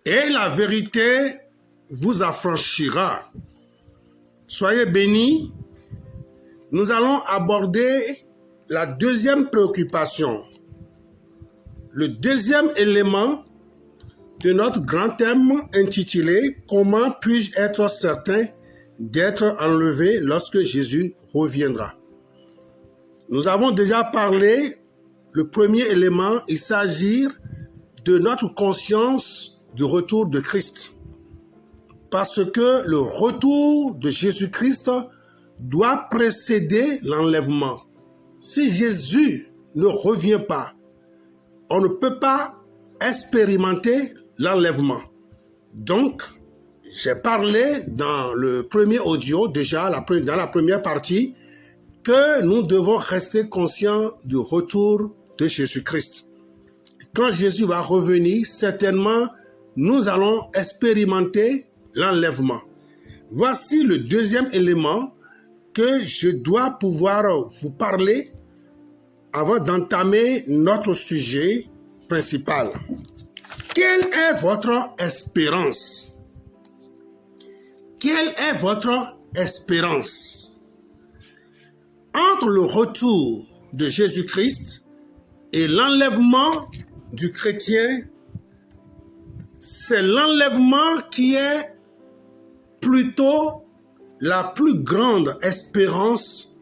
et la vérité vous affranchira. Soyez bénis. Nous allons aborder la deuxième préoccupation. Le deuxième élément de notre grand thème intitulé « Comment puis-je être certain d'être enlevé lorsque Jésus reviendra ?» Nous avons déjà parlé, le premier élément, il s'agit de notre conscience du retour de Christ. Parce que le retour de Jésus-Christ doit précéder l'enlèvement. Si Jésus ne revient pas, on ne peut pas expérimenter l'enlèvement. Donc, j'ai parlé dans le premier audio, déjà dans la première partie, que nous devons rester conscients du retour de Jésus-Christ. Quand Jésus va revenir, certainement, nous allons expérimenter l'enlèvement. Voici le deuxième élément que je dois pouvoir vous parler avant d'entamer notre sujet principal. Quelle est votre espérance? Quelle est votre espérance? Entre le retour de Jésus-Christ et l'enlèvement du chrétien, c'est l'enlèvement qui est plutôt la plus grande espérance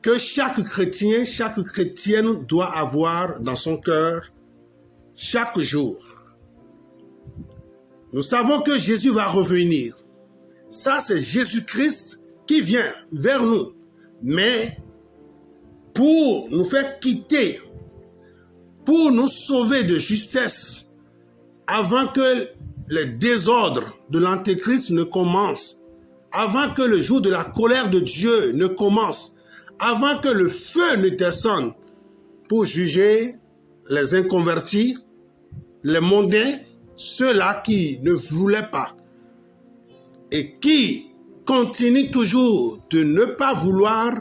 que chaque chrétien, chaque chrétienne doit avoir dans son cœur chaque jour. Nous savons que Jésus va revenir. Ça, c'est Jésus-Christ qui vient vers nous. Mais pour nous faire quitter, pour nous sauver de justesse, avant que les désordres de l'Antéchrist ne commencent, avant que le jour de la colère de Dieu ne commence, avant que le feu ne descende pour juger les inconvertis, les mondains, ceux-là qui ne voulaient pas et qui continuent toujours de ne pas vouloir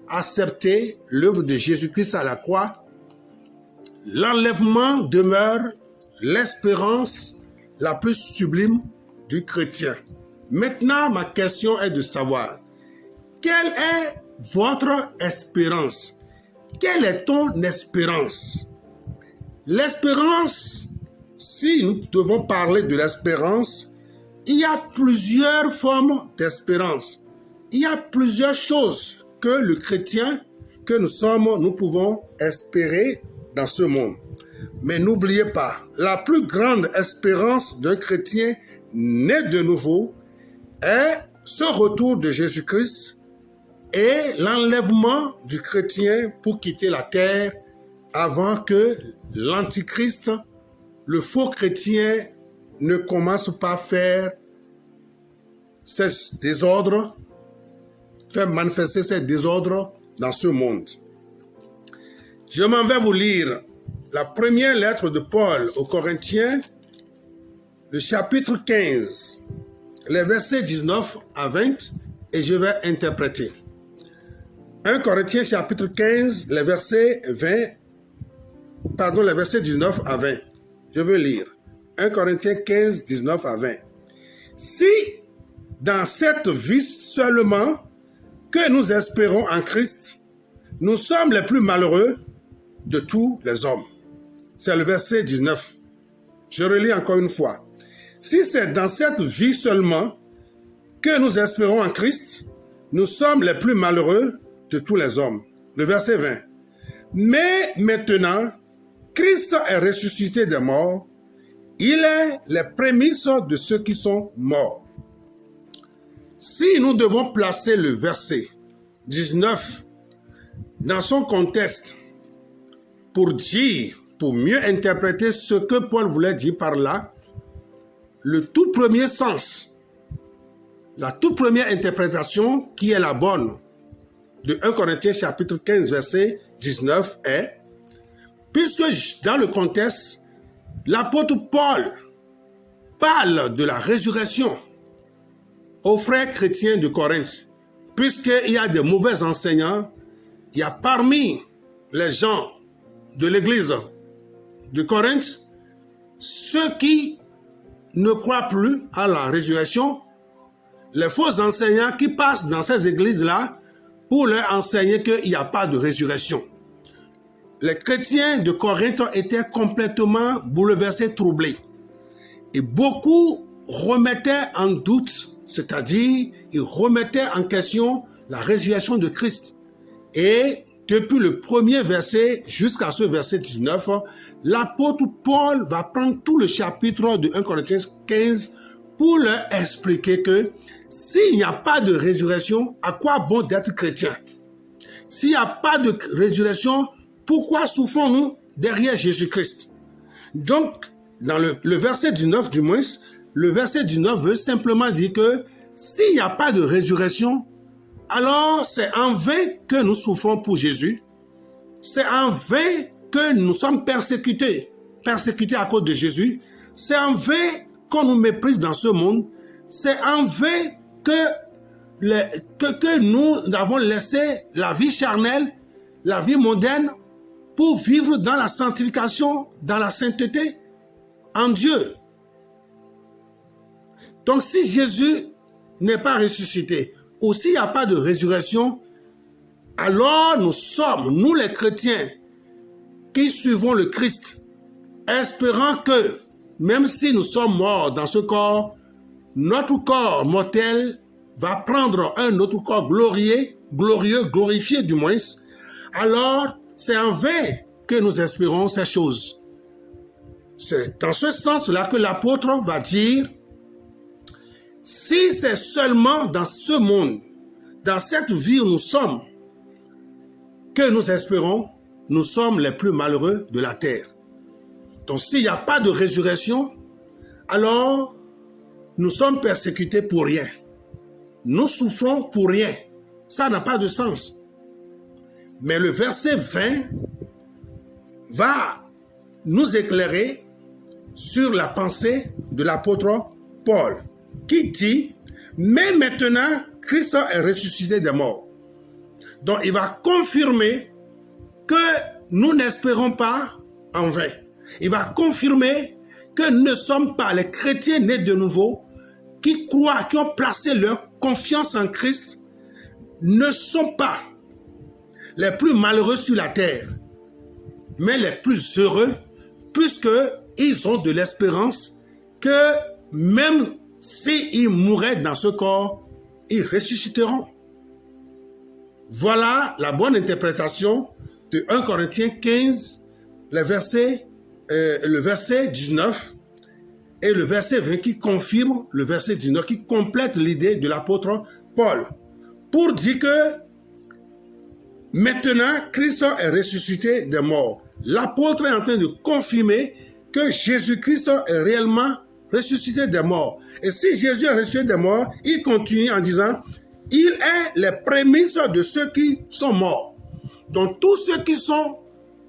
accepter l'œuvre de Jésus-Christ à la croix, l'enlèvement demeure l'espérance la plus sublime du chrétien. Maintenant, ma question est de savoir, quelle est votre espérance? Quelle est ton espérance? L'espérance, si nous devons parler de l'espérance, il y a plusieurs formes d'espérance. Il y a plusieurs choses que le chrétien que nous sommes, nous pouvons espérer dans ce monde. Mais n'oubliez pas, la plus grande espérance d'un chrétien né de nouveau est ce retour de Jésus-Christ et l'enlèvement du chrétien pour quitter la terre avant que l'antichrist, le faux chrétien, ne commence pas à faire ces désordres, faire manifester ces désordres dans ce monde. Je m'en vais vous lire la première lettre de Paul aux Corinthiens, le chapitre 15, les versets 19 à 20, et je vais interpréter. 1 Corinthiens chapitre 15, les versets 19 à 20. Je veux lire. 1 Corinthiens 15, 19 à 20. Si dans cette vie seulement que nous espérons en Christ, nous sommes les plus malheureux de tous les hommes. C'est le verset 19. Je relis encore une fois. Si c'est dans cette vie seulement que nous espérons en Christ, nous sommes les plus malheureux de tous les hommes. Le verset 20. Mais maintenant, Christ est ressuscité des morts. Il est les prémices de ceux qui sont morts. Si nous devons placer le verset 19 dans son contexte pour mieux interpréter ce que Paul voulait dire par là, le tout premier sens, la toute première interprétation qui est la bonne de 1 Corinthiens chapitre 15 verset 19 est, puisque dans le contexte, l'apôtre Paul parle de la résurrection aux frères chrétiens de Corinthe, puisqu'il y a des mauvais enseignants, il y a parmi les gens de l'église de Corinthe ceux qui ne croient plus à la résurrection, les faux enseignants qui passent dans ces églises-là pour leur enseigner qu'il n'y a pas de résurrection. Les chrétiens de Corinthe étaient complètement bouleversés, troublés. Et beaucoup remettaient en doute, c'est-à-dire ils remettaient en question la résurrection de Christ. Et depuis le premier verset jusqu'à ce verset 19, l'apôtre Paul va prendre tout le chapitre de 1 Corinthiens 15 pour leur expliquer que s'il n'y a pas de résurrection, à quoi bon d'être chrétien? S'il n'y a pas de résurrection, pourquoi souffrons-nous derrière Jésus-Christ? Donc, dans le verset 19 du moins, le verset 19 veut simplement dire que s'il n'y a pas de résurrection, alors c'est en vain que nous souffrons pour Jésus. C'est en vain que nous sommes persécutés à cause de Jésus. C'est en vain qu'on nous méprise dans ce monde. C'est en vain que nous avons laissé la vie charnelle, la vie mondaine, pour vivre dans la sanctification, dans la sainteté, en Dieu. Donc si Jésus n'est pas ressuscité, ou s'il n'y a pas de résurrection, alors nous sommes, nous les chrétiens, qui suivons le Christ, espérant que, même si nous sommes morts dans ce corps, notre corps mortel va prendre un autre corps glorieux, glorifié du moins. Alors, c'est en vain que nous espérons ces choses. C'est dans ce sens-là que l'apôtre va dire, si c'est seulement dans ce monde, dans cette vie où nous sommes, que nous espérons, nous sommes les plus malheureux de la terre. Donc s'il n'y a pas de résurrection, alors nous sommes persécutés pour rien. Nous souffrons pour rien. Ça n'a pas de sens. Mais le verset 20 va nous éclairer sur la pensée de l'apôtre Paul, qui dit, mais maintenant, Christ est ressuscité des morts. Donc, il va confirmer que nous n'espérons pas en vain. Il va confirmer que nous ne sommes pas les chrétiens nés de nouveau, qui croient, qui ont placé leur confiance en Christ, ne sont pas les plus malheureux sur la terre, mais les plus heureux, puisqu'ils ont de l'espérance que même s'ils mourraient dans ce corps, ils ressusciteront. Voilà la bonne interprétation de 1 Corinthiens 15, le verset 19 et le verset 20 qui confirme le verset 19, qui complète l'idée de l'apôtre Paul, pour dire que maintenant Christ est ressuscité des morts. L'apôtre est en train de confirmer que Jésus-Christ est réellement ressuscité des morts. Et si Jésus est ressuscité des morts, il continue en disant, il est les prémices de ceux qui sont morts. Donc tous ceux qui sont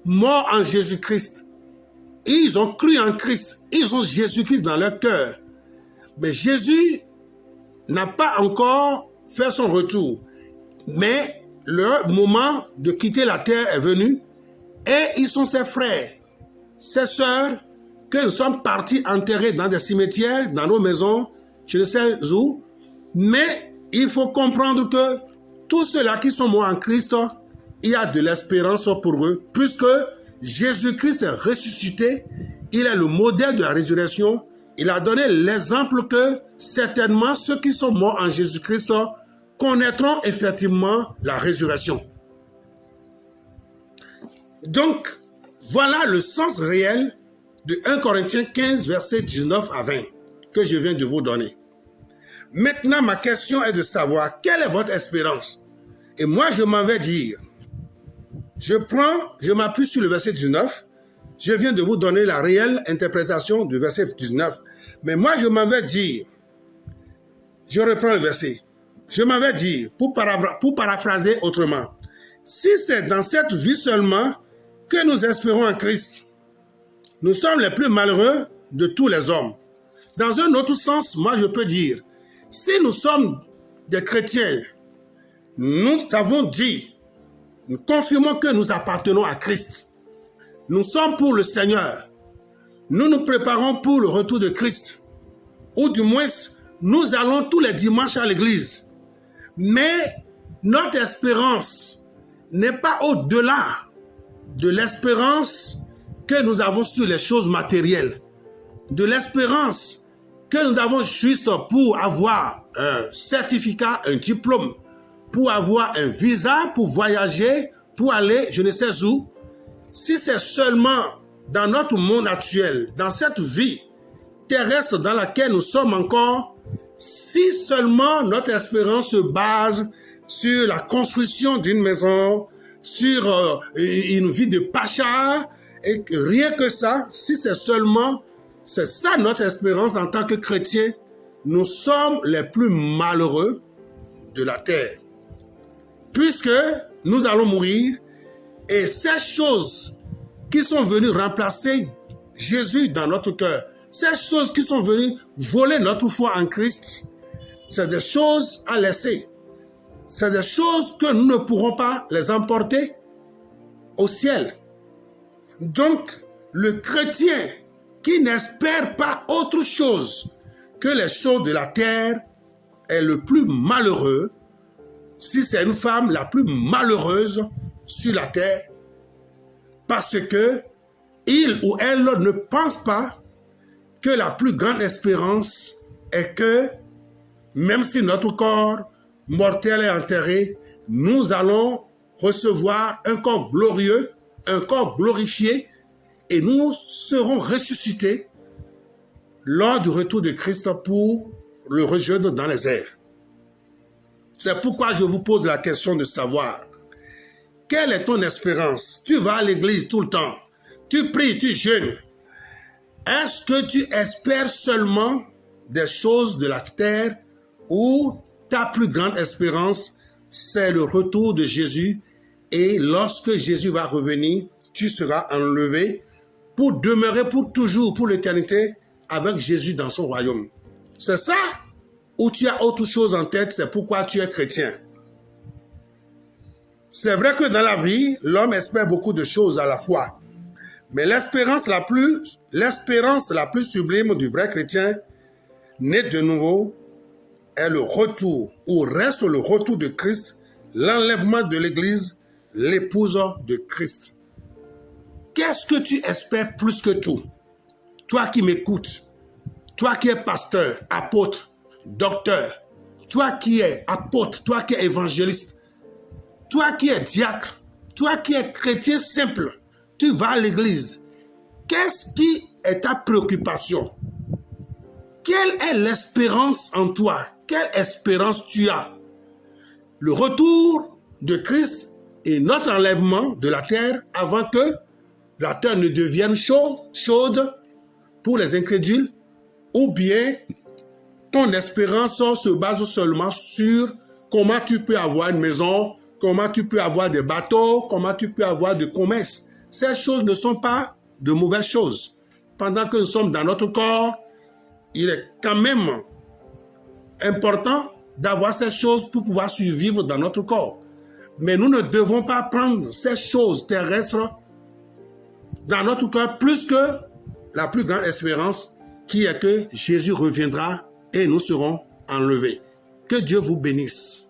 morts en Jésus-Christ, ils ont cru en Christ, ils ont Jésus-Christ dans leur cœur. Mais Jésus n'a pas encore fait son retour. Mais le moment de quitter la terre est venu et ils sont ses frères, ses sœurs, que nous sommes partis enterrer dans des cimetières, dans nos maisons, je ne sais où. Mais il faut comprendre que tous ceux-là qui sont morts en Christ, il y a de l'espérance pour eux, puisque Jésus-Christ est ressuscité, il est le modèle de la résurrection. Il a donné l'exemple que certainement ceux qui sont morts en Jésus-Christ connaîtront effectivement la résurrection. Donc, voilà le sens réel de 1 Corinthiens 15, versets 19 à 20, que je viens de vous donner. Maintenant, ma question est de savoir quelle est votre espérance. Et moi, je m'en vais dire, je m'appuie sur le verset 19, je viens de vous donner la réelle interprétation du verset 19. Mais moi, je m'en vais dire, je reprends le verset, je m'en vais dire, pour paraphraser autrement, si c'est dans cette vie seulement que nous espérons en Christ, nous sommes les plus malheureux de tous les hommes. Dans un autre sens, moi je peux dire, si nous sommes des chrétiens, nous avons dit, nous confirmons que nous appartenons à Christ. Nous sommes pour le Seigneur. Nous nous préparons pour le retour de Christ. ou du moins, nous allons tous les dimanches à l'église. Mais notre espérance n'est pas au-delà de l'espérance que nous avons sur les choses matérielles, de l'espérance que nous avons juste pour avoir un certificat, un diplôme, pour avoir un visa, pour voyager, pour aller je ne sais où. Si c'est seulement dans notre monde actuel, dans cette vie terrestre dans laquelle nous sommes encore, si seulement notre espérance se base sur la construction d'une maison, sur une vie de pacha, et rien que ça, si c'est seulement, c'est ça notre espérance en tant que chrétien, nous sommes les plus malheureux de la terre. Puisque nous allons mourir, et ces choses qui sont venues remplacer Jésus dans notre cœur, ces choses qui sont venues voler notre foi en Christ, c'est des choses à laisser. C'est des choses que nous ne pourrons pas les emporter au ciel. Donc, le chrétien qui n'espère pas autre chose que les choses de la terre est le plus malheureux, si c'est une femme, la plus malheureuse sur la terre, parce que il ou elle ne pense pas que la plus grande espérance est que, même si notre corps mortel est enterré, nous allons recevoir un corps glorieux, un corps glorifié, et nous serons ressuscités lors du retour de Christ pour le rejoindre dans les airs. C'est pourquoi je vous pose la question de savoir, quelle est ton espérance? Tu vas à l'église tout le temps, tu pries, tu jeûnes. Est-ce que tu espères seulement des choses de la terre ou ta plus grande espérance, c'est le retour de Jésus et lorsque Jésus va revenir, tu seras enlevé pour demeurer pour toujours, pour l'éternité, avec Jésus dans son royaume. C'est ça? Ou tu as autre chose en tête, c'est pourquoi tu es chrétien? C'est vrai que dans la vie, l'homme espère beaucoup de choses à la fois. Mais l'espérance la plus sublime du vrai chrétien, né de nouveau, est le retour, ou reste le retour de Christ, l'enlèvement de l'Église, l'épouse de Christ. Qu'est-ce que tu espères plus que tout? Toi qui m'écoutes, toi qui es pasteur, apôtre, docteur, toi qui es apôtre, toi qui es évangéliste, toi qui es diacre, toi qui es chrétien simple, tu vas à l'église. Qu'est-ce qui est ta préoccupation? Quelle est l'espérance en toi? Quelle espérance tu as? Le retour de Christ et notre enlèvement de la terre avant que la terre ne devienne chaude pour les incrédules, ou bien ton espérance se base seulement sur comment tu peux avoir une maison, comment tu peux avoir des bateaux, comment tu peux avoir du commerce. Ces choses ne sont pas de mauvaises choses. Pendant que nous sommes dans notre corps, il est quand même important d'avoir ces choses pour pouvoir survivre dans notre corps. Mais nous ne devons pas prendre ces choses terrestres dans notre cœur plus que la plus grande espérance qui est que Jésus reviendra et nous serons enlevés. Que Dieu vous bénisse.